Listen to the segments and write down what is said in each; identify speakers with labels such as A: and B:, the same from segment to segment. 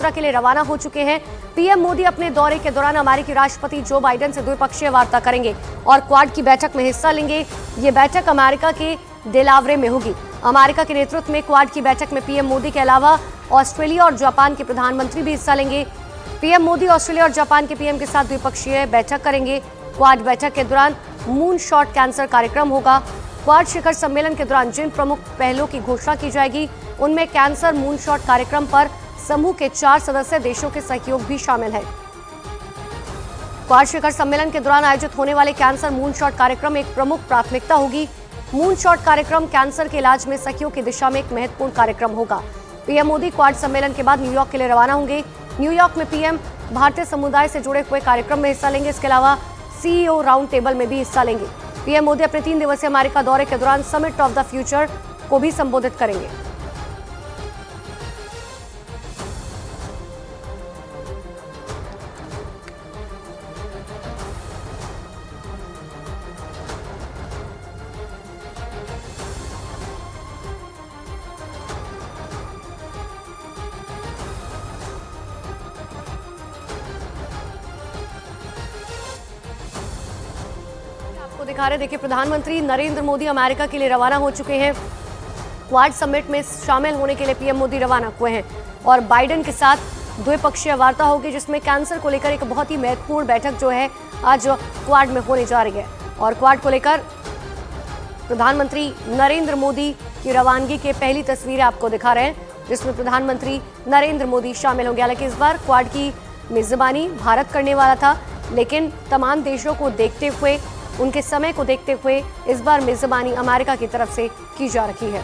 A: यात्रा के लिए रवाना हो चुके हैं। पीएम मोदी अपने दौरे के दौरान अमेरिकी राष्ट्रपति जो बाइडेन से द्विपक्षीय वार्ता करेंगे और क्वाड की बैठक में हिस्सा लेंगे। ये बैठक अमेरिका के डेलावेयर में होगी। अमेरिका के नेतृत्व में क्वाड की बैठक में पीएम मोदी के अलावा ऑस्ट्रेलिया और जापान के प्रधानमंत्री भी हिस्सा लेंगे। पीएम मोदी ऑस्ट्रेलिया और जापान के पीएम के साथ द्विपक्षीय बैठक करेंगे। क्वाड बैठक के दौरान मून शॉट कैंसर कार्यक्रम होगा। क्वाड शिखर सम्मेलन के दौरान जिन प्रमुख पहलों की घोषणा की जाएगी उनमें कैंसर मून शॉट कार्यक्रम पर समूह के 4 सदस्य देशों के सहयोग भी शामिल है। क्वाड शिखर सम्मेलन के दौरान आयोजित होने वाले कैंसर मून शॉट कार्यक्रम एक प्रमुख प्राथमिकता होगी। मून शॉट कार्यक्रम कैंसर के इलाज में सहयोग की दिशा में एक महत्वपूर्ण कार्यक्रम होगा। पीएम मोदी क्वाड सम्मेलन के बाद न्यूयॉर्क के लिए रवाना होंगे। न्यूयॉर्क में पीएम भारतीय समुदाय से जुड़े हुए कार्यक्रम में हिस्सा लेंगे। इसके अलावा सीईओ राउंड टेबल में भी हिस्सा लेंगे। पीएम मोदी अपने 3 दिवसीय अमेरिका दौरे के दौरान समिट ऑफ द फ्यूचर को भी संबोधित करेंगे। आपको दिखा रहे, देखिए प्रधानमंत्री नरेंद्र मोदी अमेरिका के लिए रवाना हो चुके हैं। क्वाड समिट में शामिल होने के लिए पीएम मोदी रवाना हुए हैं और बाइडेन के साथ द्विपक्षीय वार्ता होगी, जिसमें कैंसर को लेकर एक बहुत ही महत्वपूर्ण बैठक जो है आज क्वाड में होने जा रही है। और क्वाड को लेकर प्रधानमंत्री नरेंद्र मोदी की रवानगी के पहली तस्वीरें आपको दिखा रहे हैं, जिसमें प्रधानमंत्री नरेंद्र मोदी शामिल होंगे। हालांकि इस बार क्वाड की मेजबानी भारत करने वाला था, लेकिन तमाम देशों को देखते हुए, उनके समय को देखते हुए इस बार मेजबानी अमेरिका की तरफ से की जा रही है।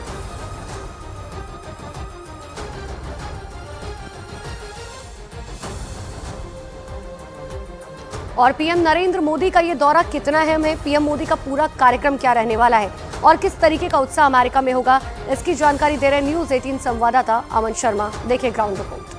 A: और पीएम नरेंद्र मोदी का ये दौरा कितना अहम है, पीएम मोदी का पूरा कार्यक्रम क्या रहने वाला है और किस तरीके का उत्साह अमेरिका में होगा, इसकी जानकारी दे रहे न्यूज़ 18 संवाददाता अमन शर्मा। देखिए ग्राउंड रिपोर्ट।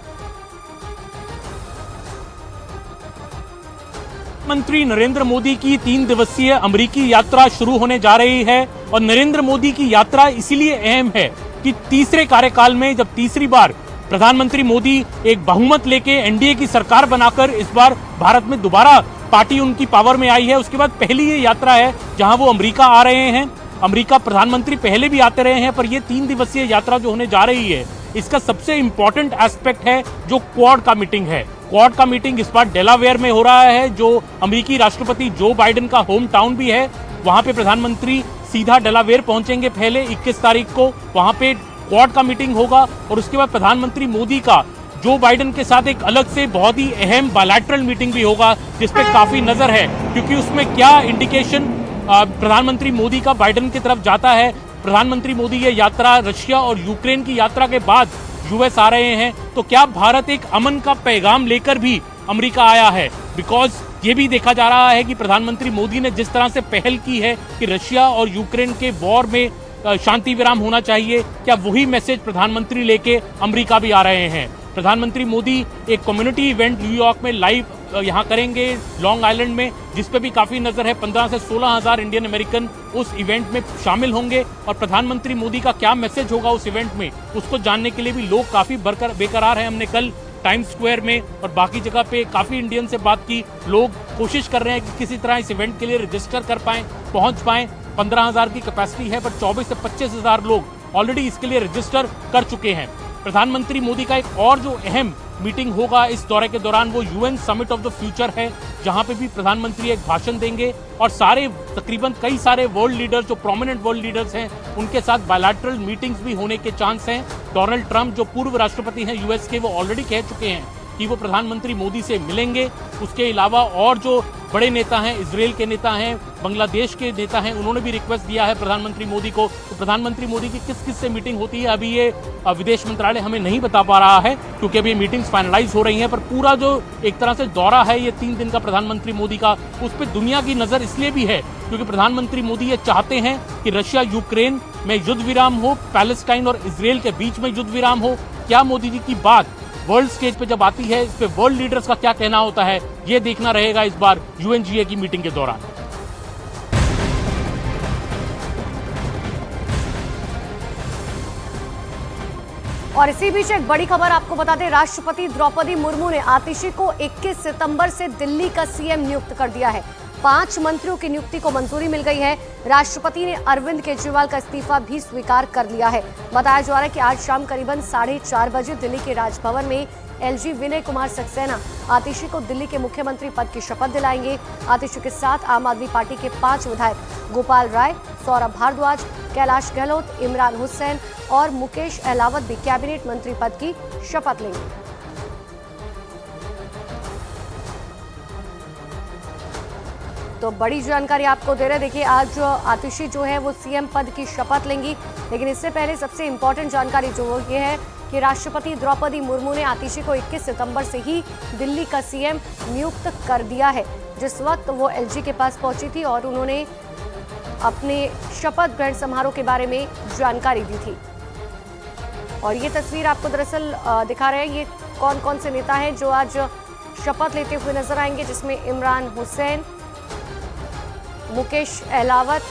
B: प्रधानमंत्री नरेंद्र मोदी की 3 दिवसीय अमेरिकी यात्रा शुरू होने जा रही है और नरेंद्र मोदी की यात्रा इसीलिए अहम है कि तीसरे कार्यकाल में जब तीसरी बार प्रधानमंत्री मोदी एक बहुमत लेके एनडीए की सरकार बनाकर इस बार भारत में दोबारा पार्टी उनकी पावर में आई है, उसके बाद पहली ये यात्रा है जहां वो अमेरिका आ रहे हैं। अमेरिका प्रधानमंत्री पहले भी आते रहे हैं, पर ये 3 दिवसीय यात्रा जो होने जा रही है इसका सबसे इंपॉर्टेंट एस्पेक्ट है जो क्वाड का मीटिंग है। क्वाड का मीटिंग इस बार डेलावेयर में हो रहा है, जो अमेरिकी राष्ट्रपति जो बाइडेन का होम टाउन भी है। वहां पे प्रधानमंत्री सीधा डेलावेयर पहुंचेंगे पहले 21 तारीख को, वहां पे क्वाड का मीटिंग होगा और उसके बाद प्रधानमंत्री मोदी का जो बाइडेन के साथ एक अलग से बहुत ही अहम बायलैटरल मीटिंग भी होगा, जिसपे काफी नजर है क्योंकि उसमें क्या इंडिकेशन प्रधानमंत्री मोदी का बाइडेन की तरफ जाता है। प्रधानमंत्री मोदी ये यात्रा रशिया और यूक्रेन की यात्रा के बाद यूएस आ रहे हैं, तो क्या भारत एक अमन का पैगाम लेकर भी अमेरिका आया है? बिकॉज ये भी देखा जा रहा है कि प्रधानमंत्री मोदी ने जिस तरह से पहल की है कि रशिया और यूक्रेन के वॉर में शांति विराम होना चाहिए, क्या वही मैसेज प्रधानमंत्री लेके अमेरिका भी आ रहे हैं? प्रधानमंत्री मोदी एक कम्युनिटी इवेंट न्यूयॉर्क में लाइव यहाँ करेंगे लॉन्ग आइलैंड में, जिस पे भी काफी नजर है। 15 से 16 हजार इंडियन अमेरिकन उस इवेंट में शामिल होंगे और प्रधानमंत्री मोदी का क्या मैसेज होगा उस इवेंट में, उसको जानने के लिए भी लोग काफी बेकरार हैं। हमने कल टाइम्स स्क्वायर में और बाकी जगह पे काफी इंडियन से बात की, लोग कोशिश कर रहे हैं कि किसी तरह इस इवेंट के लिए रजिस्टर कर पाएं, पहुंच पाएं। 15,000 की कैपेसिटी है, पर 24 से 25,000 लोग ऑलरेडी इसके लिए रजिस्टर कर चुके हैं। प्रधानमंत्री मोदी का एक और जो अहम मीटिंग होगा इस दौरे के दौरान वो UN summit of the future है, जहां पे भी प्रधानमंत्री एक भाषण देंगे और तकरीबन कई सारे वर्ल्ड लीडर्स जो प्रोमिनेंट वर्ल्ड लीडर्स हैं उनके साथ बायलैटरल मीटिंग्स भी होने के चांस हैं। डोनाल्ड ट्रंप जो पूर्व राष्ट्रपति हैं यूएस के, वो ऑलरेडी कह चुके हैं कि वो प्रधानमंत्री मोदी से मिलेंगे। उसके अलावा और जो बड़े नेता हैं, इजराइल के नेता हैं, बांग्लादेश के नेता हैं, उन्होंने भी रिक्वेस्ट दिया है प्रधानमंत्री मोदी को। तो प्रधानमंत्री मोदी की किस किस से मीटिंग होती है अभी ये विदेश मंत्रालय हमें नहीं बता पा रहा है, क्योंकि अभी मीटिंग्स फाइनलाइज हो रही हैं। पर पूरा जो एक तरह से दौरा है ये 3 दिन का प्रधानमंत्री मोदी का, उस पर दुनिया की नजर इसलिए भी है क्योंकि प्रधानमंत्री मोदी ये चाहते हैं कि रशिया यूक्रेन में युद्ध विराम हो, पैलेस्टाइन और इजराइल के बीच में युद्ध विराम हो। क्या मोदी जी की बात वर्ल्ड स्टेज पे जब आती है, इस पे वर्ल्ड लीडर्स का क्या कहना होता है, ये देखना रहेगा इस बार यूएनजीए की मीटिंग के दौरान।
A: और इसी बीच एक बड़ी खबर आपको बता दें, राष्ट्रपति द्रौपदी मुर्मू ने आतिशी को 21 सितंबर से दिल्ली का सीएम नियुक्त कर दिया है। 5 मंत्रियों की नियुक्ति को मंजूरी मिल गई है। राष्ट्रपति ने अरविंद केजरीवाल का इस्तीफा भी स्वीकार कर लिया है। बताया जा रहा है कि आज शाम करीबन 4:30 बजे दिल्ली के राजभवन में एलजी विनय कुमार सक्सेना आतिशी को दिल्ली के मुख्यमंत्री पद की शपथ दिलाएंगे। आतिशी के साथ आम आदमी पार्टी के 5 विधायक गोपाल राय, सौरभ भारद्वाज, कैलाश गहलोत, इमरान हुसैन और मुकेश अहलावत भी कैबिनेट मंत्री पद की शपथ लेंगे। तो बड़ी जानकारी आपको दे रहे, देखिए आज आतिशी जो है वो सीएम पद की शपथ लेंगी, लेकिन इससे पहले सबसे इंपॉर्टेंट जानकारी जो ये है कि राष्ट्रपति द्रौपदी मुर्मू ने आतिशी को 21 सितंबर से ही दिल्ली का सीएम नियुक्त कर दिया है। जिस वक्त वो एलजी के पास पहुंची थी और उन्होंने अपने शपथ ग्रहण समारोह के बारे में जानकारी दी थी। और ये तस्वीर आपको दरअसल दिखा रहे हैं ये कौन कौन से नेता हैं जो आज शपथ लेते हुए नजर आएंगे, जिसमें इमरान हुसैन, मुकेश अहलावत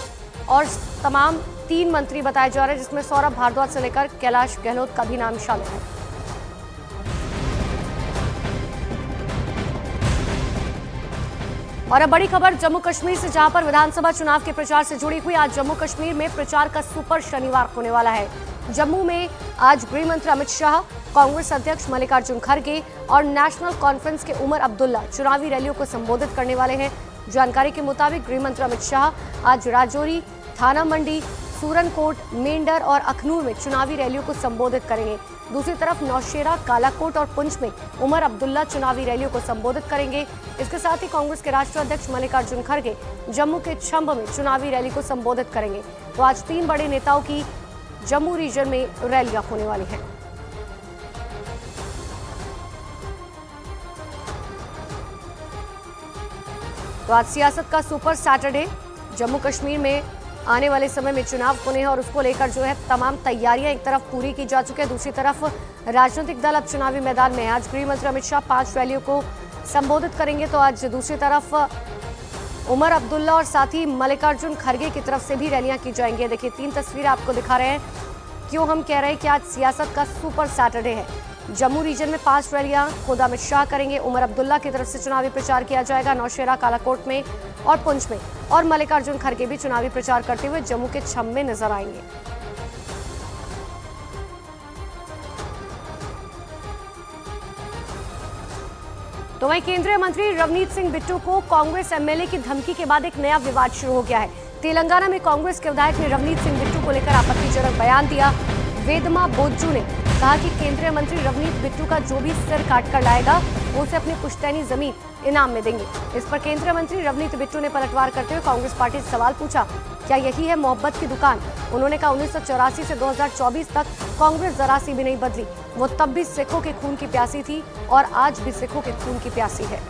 A: और तमाम 3 मंत्री बताए जा रहे हैं, जिसमें सौरभ भारद्वाज से लेकर कैलाश गहलोत का भी नाम शामिल है। और अब बड़ी खबर जम्मू कश्मीर से, जहां पर विधानसभा चुनाव के प्रचार से जुड़ी हुई आज जम्मू कश्मीर में प्रचार का सुपर शनिवार होने वाला है। जम्मू में आज गृह मंत्री अमित शाह, कांग्रेस अध्यक्ष मल्लिकार्जुन खड़गे और नेशनल कॉन्फ्रेंस के उमर अब्दुल्ला चुनावी रैलियों को संबोधित करने वाले हैं। जानकारी के मुताबिक गृह मंत्री अमित शाह आज राजौरी, थाना मंडी, सूरनकोट, मेंढर और अखनूर में चुनावी रैलियों को संबोधित करेंगे। दूसरी तरफ नौशेरा, कालाकोट और पुंछ में उमर अब्दुल्ला चुनावी रैलियों को संबोधित करेंगे। इसके साथ ही कांग्रेस के राष्ट्रीय अध्यक्ष मल्लिकार्जुन खड़गे जम्मू के छंब में चुनावी रैली को संबोधित करेंगे। तो आज 3 बड़े नेताओं की जम्मू रीजन में रैलियां होने वाली हैं। तो आज सियासत का सुपर सैटरडे, जम्मू कश्मीर में आने वाले समय में चुनाव होने हैं और उसको लेकर जो है तमाम तैयारियां एक तरफ पूरी की जा चुकी है, दूसरी तरफ राजनीतिक दल अब चुनावी मैदान में है। आज गृह मंत्री अमित शाह 5 रैलियों को संबोधित करेंगे, तो आज दूसरी तरफ उमर अब्दुल्ला और साथ ही मल्लिकार्जुन खड़गे की तरफ से भी रैलियां की जाएंगी। देखिए 3 तस्वीरें आपको दिखा रहे हैं, क्यों हम कह रहे हैं कि आज सियासत का सुपर सैटरडे है। जम्मू रीजन में 5 रैलियां खुद अमित शाह करेंगे, उमर अब्दुल्ला की तरफ से चुनावी प्रचार किया जाएगा नौशेरा, कालाकोट में और पुंछ में, और मल्लिकार्जुन खड़गे भी चुनावी प्रचार करते हुए जम्मू के छंब में नजर आएंगे। तो वहीं केंद्रीय मंत्री रवनीत सिंह बिट्टू को कांग्रेस एमएलए की धमकी के बाद एक नया विवाद शुरू हो गया है। तेलंगाना में कांग्रेस के विधायक ने रवनीत सिंह बिट्टू को लेकर आपत्तिजनक बयान दिया। वेदमा बोज्जू ने कहा कि केंद्रीय मंत्री रवनीत बिट्टू का जो भी सिर काट कर लाएगा वो उसे अपनी पुश्तैनी जमीन इनाम में देंगे। इस पर केंद्रीय मंत्री रवनीत बिट्टू ने पलटवार करते हुए कांग्रेस पार्टी से सवाल पूछा, क्या यही है मोहब्बत की दुकान? उन्होंने कहा 1984 से 2024 तक कांग्रेस जरा सी भी नहीं बदली, वो तब भी सिखों के खून की प्यासी थी और आज भी सिखों के खून की प्यासी है।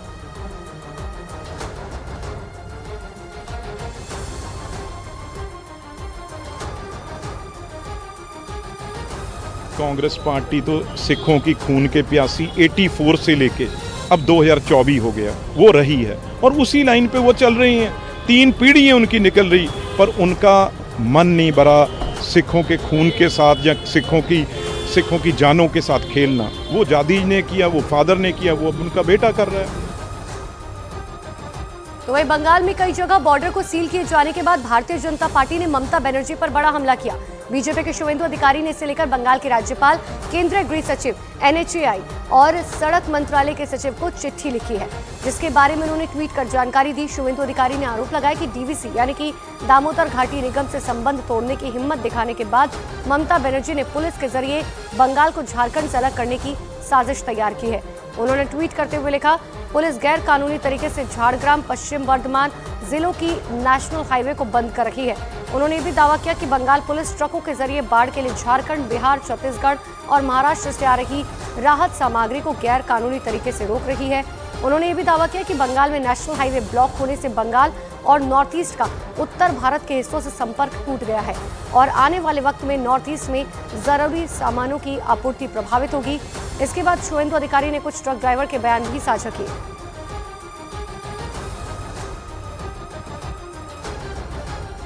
C: कांग्रेस पार्टी तो सिखों की खून के प्यासी 84 से लेके अब 2024 हो गया वो रही है और उसी लाइन पे वो चल रही हैं। 3 पीढ़ियां उनकी निकल रही, पर उनका मन नहीं भरा सिखों के खून के साथ या सिखों की जानों के साथ खेलना। वो दादी ने किया, वो फादर ने किया, वो अब उनका बेटा कर रहा है।
A: तो वही बंगाल में कई जगह बॉर्डर को सील किए जाने के बाद भारतीय जनता पार्टी ने ममता बनर्जी पर बड़ा हमला किया। बीजेपी के शुभेंदु अधिकारी ने इसे लेकर बंगाल के राज्यपाल, केंद्रीय गृह सचिव, एनएचएआई और सड़क मंत्रालय के सचिव को चिट्ठी लिखी है, जिसके बारे में उन्होंने ट्वीट कर जानकारी दी। शुभेंदु अधिकारी ने आरोप लगाया कि डीवीसी यानी कि दामोदर घाटी निगम से संबंध तोड़ने की हिम्मत दिखाने के बाद ममता बनर्जी ने पुलिस के जरिए बंगाल को झारखंड से अलग करने की साजिश तैयार की है। उन्होंने ट्वीट करते हुए लिखा, पुलिस गैर कानूनी तरीके से झारग्राम, पश्चिम वर्धमान जिलों की नेशनल हाईवे को बंद कर रही है। उन्होंने भी दावा किया कि बंगाल पुलिस ट्रकों के जरिए बाढ़ के लिए झारखंड, बिहार, छत्तीसगढ़ और महाराष्ट्र से आ रही राहत सामग्री को गैर कानूनी तरीके से रोक रही है। उन्होंने ये भी दावा किया कि बंगाल में नेशनल हाईवे ब्लॉक होने से बंगाल और नॉर्थ ईस्ट का उत्तर भारत के हिस्सों से संपर्क टूट गया है और आने वाले वक्त में नॉर्थ ईस्ट में जरूरी सामानों की आपूर्ति प्रभावित होगी। इसके बाद शुभेंदु अधिकारी ने कुछ ट्रक ड्राइवर के बयान भी साझा किए।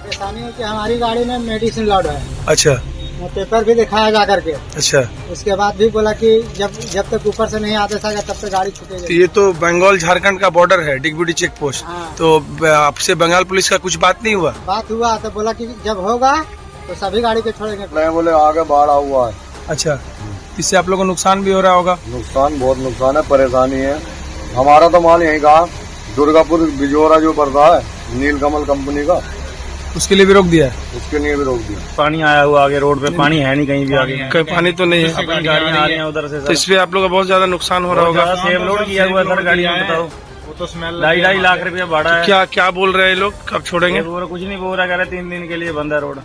D: परेशानी है कि हमारी गाड़ी में मेडिसिन लोड है।
E: अच्छा।
D: पेपर भी दिखाया जा करके।
E: अच्छा,
D: उसके बाद भी बोला कि जब तक ऊपर से नहीं आदेश आएगा तब तक गाड़ी छूटेगी।
E: ये तो बंगाल झारखंड का बॉर्डर है, डिगबुडी चेक पोस्ट।
D: हाँ।
E: तो आपसे बंगाल पुलिस का कुछ बात नहीं हुआ?
D: बात हुआ तो बोला कि जब होगा तो सभी गाड़ी को छोड़ेंगे।
F: नहीं बोले आगे बाढ़ हुआ है।
E: अच्छा, इससे आप लोगों को नुकसान भी हो रहा होगा?
F: नुकसान, बहुत नुकसान है, परेशानी है। हमारा तो माल यहीं का दुर्गापुर बिजोरा जो पड़ता है नीलकमल कंपनी का,
E: उसके लिए भी रोक दिया है?
F: उसके लिए भी रोक दिया।
G: पानी आया हुआ आगे रोड पे, पानी है नहीं कहीं भी आगे,
E: कोई पानी तो नहीं है,
G: अपनी गाड़ियां आ रही हैं उधर से।
E: तो इसलिए आप लोगों का बहुत ज्यादा नुकसान हो रहा होगा।
G: सेम लोड किया हुआ सर गाड़ियां, बताओ। वो तो स्मेल 2.5 लाख रुपया भाड़ा है।
E: क्या क्या बोल रहे हैं लोग, कब छोड़ेंगे?
G: कुछ नहीं बोल रहा, कह रहे 3 दिन के लिए बंद है रोड।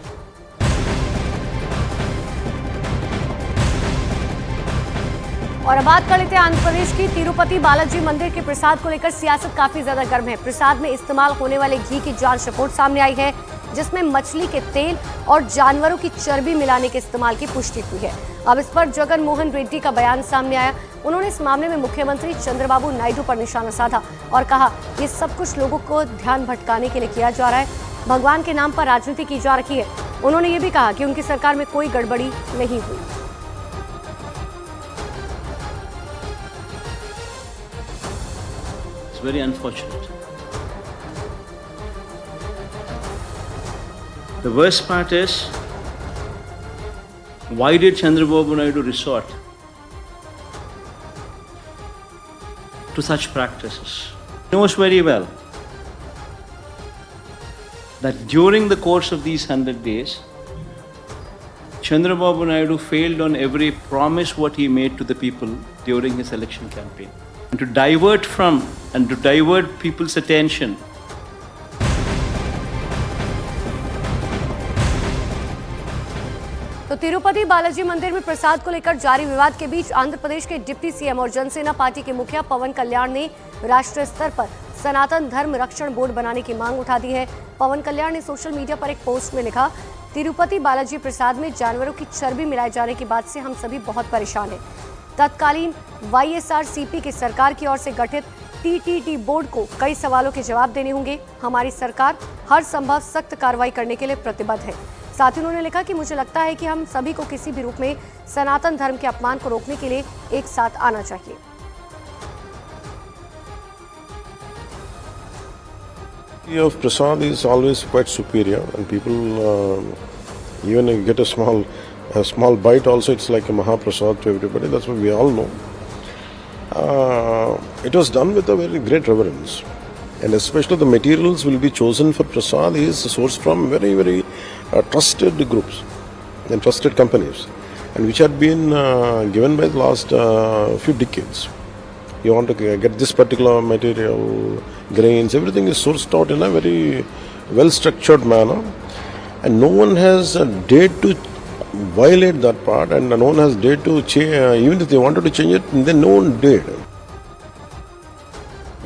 A: और अब बात कर लेते हैं आंध्र प्रदेश की। तिरुपति बालाजी मंदिर के प्रसाद को लेकर सियासत काफी ज्यादा गर्म है। प्रसाद में इस्तेमाल होने वाले घी की जांच रिपोर्ट सामने आई है, जिसमें मछली के तेल और जानवरों की चर्बी मिलाने के इस्तेमाल की पुष्टि हुई है। अब इस पर जगन मोहन रेड्डी का बयान सामने आया। उन्होंने इस मामले में मुख्यमंत्री चंद्रबाबू नायडू पर निशाना साधा और कहा ये सब कुछ लोगों को ध्यान भटकाने के लिए किया जा रहा है, भगवान के नाम पर राजनीति की जा रही है। उन्होंने ये भी कहा कि उनकी सरकार में कोई गड़बड़ी नहीं हुई।
H: Very unfortunate. The worst part is, why did Chandrababu Naidu resort to such practices? He knows very well that during the course of these 100 days, Chandrababu Naidu failed on every promise what he made to the people during his election campaign. And to divert from and to divert people's attention,
A: तो तिरुपति बालाजी मंदिर में प्रसाद को लेकर जारी विवाद के बीच आंध्र प्रदेश के deputy CM और जनसेना पार्टी के मुखिया पवन कल्याण ने राष्ट्रीय स्तर पर सनातन धर्म रक्षण बोर्ड बनाने की मांग उठा दी है। पवन कल्याण ने सोशल मीडिया पर एक पोस्ट में लिखा, तिरुपति बालाजी प्रसाद में जानवरों की चर्बी मिलाए जाने की बात से हम सभी बहुत परेशान हैं। तत्कालीन YSRCP की सरकार की ओर से गठित TTT बोर्ड को कई सवालों के जवाब देने होंगे। हमारी सरकार हर संभव सख्त कार्रवाई करने के लिए प्रतिबद्ध है। साथ ही उन्होंने लिखा कि मुझे लगता है कि हम सभी को किसी भी रूप में सनातन धर्म के अपमान को रोकने के लिए एक साथ आना चाहिए।
I: Of prasad is always quite superior, and people even if you get a small bite also, it's like a mahaprasad to everybody. That's what we all know. It was done with a very great reverence, and especially the materials will be chosen for prasad is sourced from very trusted groups and trusted companies, and which had been given by the last few decades. You want to get this particular material, grains, everything is sourced out in a very well structured manner, and no one has dared to violate that part, and no one has dared to change. Even if they wanted to change it, then no one dared.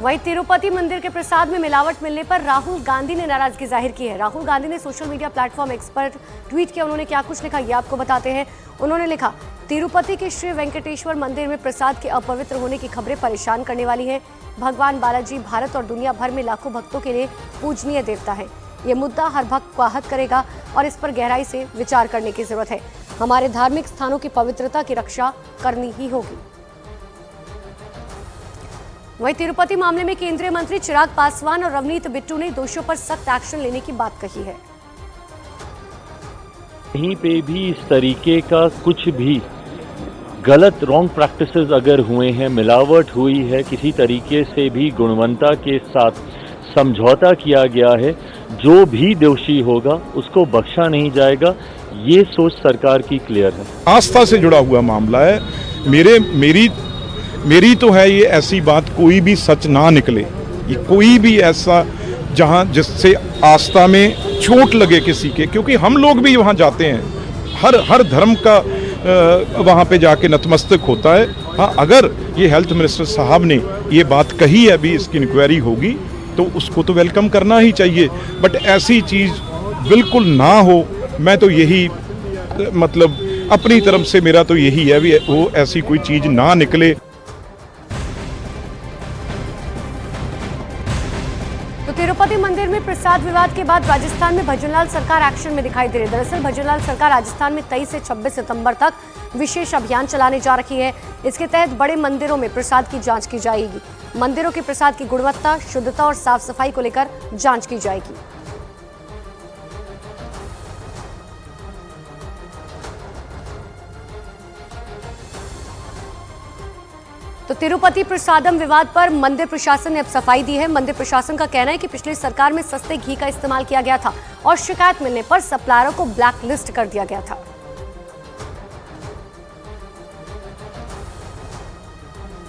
A: वहीं तिरुपति मंदिर के प्रसाद में मिलावट मिलने पर राहुल गांधी ने नाराजगी जाहिर की है। राहुल गांधी ने सोशल मीडिया प्लेटफॉर्म एक्स पर ट्वीट किया। उन्होंने क्या कुछ लिखा ये आपको बताते हैं। उन्होंने लिखा, तिरुपति के श्री वेंकटेश्वर मंदिर में प्रसाद के अपवित्र होने की खबरें परेशान करने वाली हैं। भगवान बालाजी भारत और दुनिया भर में लाखों भक्तों के लिए पूजनीय देवता है। ये मुद्दा हर भक्त को आहत करेगा और इस पर गहराई से विचार करने की जरूरत है। हमारे धार्मिक स्थानों की पवित्रता की रक्षा करनी ही होगी। वहीं तिरुपति मामले में केंद्रीय मंत्री चिराग पासवान और रवनीत बिट्टू ने दोषियों पर सख्त एक्शन लेने की बात कही है।
J: कहीं पे भी इस तरीके का कुछ भी गलत रॉन्ग प्रैक्टिसेस अगर हुए हैं, मिलावट हुई है, किसी तरीके से भी गुणवत्ता के साथ समझौता किया गया है, जो भी दोषी होगा उसको बख्शा नहीं जाएगा। ये सोच सरकार की क्लियर है।
C: आस्था से जुड़ा हुआ मामला है। मेरी तो है ये ऐसी बात कोई भी सच ना निकले, ये कोई भी ऐसा जहां जिससे आस्था में चोट लगे किसी के, क्योंकि हम लोग भी वहां जाते हैं, हर धर्म का वहां पे जाके नतमस्तक होता है। हाँ, अगर ये हेल्थ मिनिस्टर साहब ने ये बात कही है, अभी इसकी इंक्वायरी होगी तो उसको तो वेलकम करना ही चाहिए, बट ऐसी चीज़ बिल्कुल ना हो। मैं तो यही मतलब अपनी तरफ से मेरा तो यही है भी वो ऐसी कोई चीज़ ना निकले।
A: तो तिरुपति मंदिर में प्रसाद विवाद के बाद राजस्थान में भजनलाल सरकार एक्शन में दिखाई दे रही है। दरअसल भजनलाल सरकार राजस्थान में 23 से 26 सितंबर तक विशेष अभियान चलाने जा रही है। इसके तहत बड़े मंदिरों में प्रसाद की जांच की जाएगी। मंदिरों के प्रसाद की गुणवत्ता, शुद्धता और साफ सफाई को लेकर जांच की जाएगी। तो तिरुपति प्रसादम विवाद पर मंदिर प्रशासन ने अब सफाई दी है। मंदिर प्रशासन का कहना है कि पिछली सरकार में सस्ते घी का इस्तेमाल किया गया था और शिकायत मिलने पर सप्लायरों को ब्लैक लिस्ट कर दिया गया था।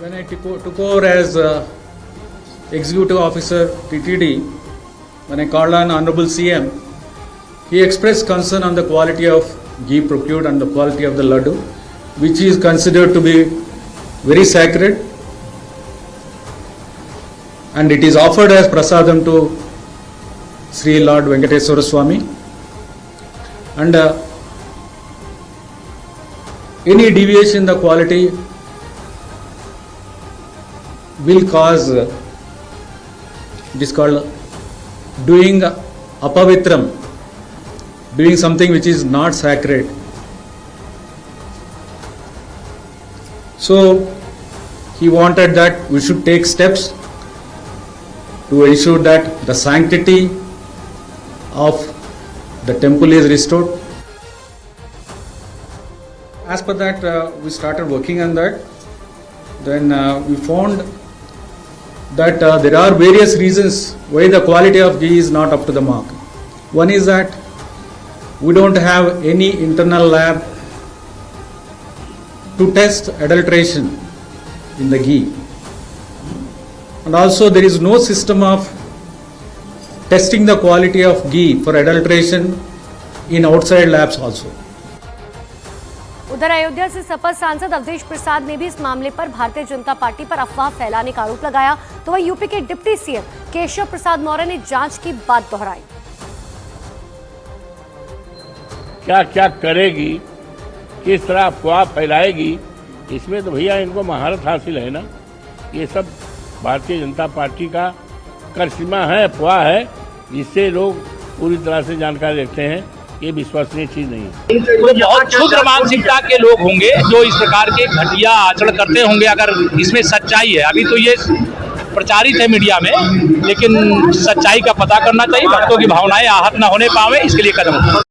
K: When I took over as executive officer TTD, when I called on Honorable CM, he expressed concern on the quality of ghee procured and the quality of the laddu, which is considered to be very sacred, and it is offered as prasadam to Sri Lord Venkateswara Swami, and any deviation in the quality will cause it is called doing apavitram, doing something which is not sacred. So he wanted that we should take steps to ensure that the sanctity of the temple is restored. As per that, we started working on that. Then we found that there are various reasons why the quality of ghee is not up to the mark. One is that we don't have any internal lab to test adulteration in the ghee, and also there is no system of testing the quality of ghee for adulteration in outside labs also.
A: उधर अयोध्या से सपा सांसद अवधेश प्रसाद ने भी इस मामले पर Bharatiya Janata party पर अफवाह फैलाने का आरोप लगाया। तो वहीं यूपी के डिप्टी सीएम केशव प्रसाद मौर्य ने जांच की बात दोहराई।
J: क्या क्या करेगी, किस तरह अफवाह फैलाएगी, इसमें तो भैया इनको महारत हासिल है ना। ये सब भारतीय जनता पार्टी का करिश्मा है, अफवाह है, जिससे लोग पूरी तरह से जानकारी रखते हैं। ये विश्वसनीय चीज नहीं है।
G: तो बहुत क्षुद्र मानसिकता के लोग होंगे जो इस प्रकार के घटिया आचरण करते होंगे, अगर इसमें सच्चाई है। अभी तो ये प्रचारित है मीडिया में, लेकिन सच्चाई का पता करना चाहिए, भक्तों की भावनाएं आहत न होने पावे, इसके लिए कदम उठाएं।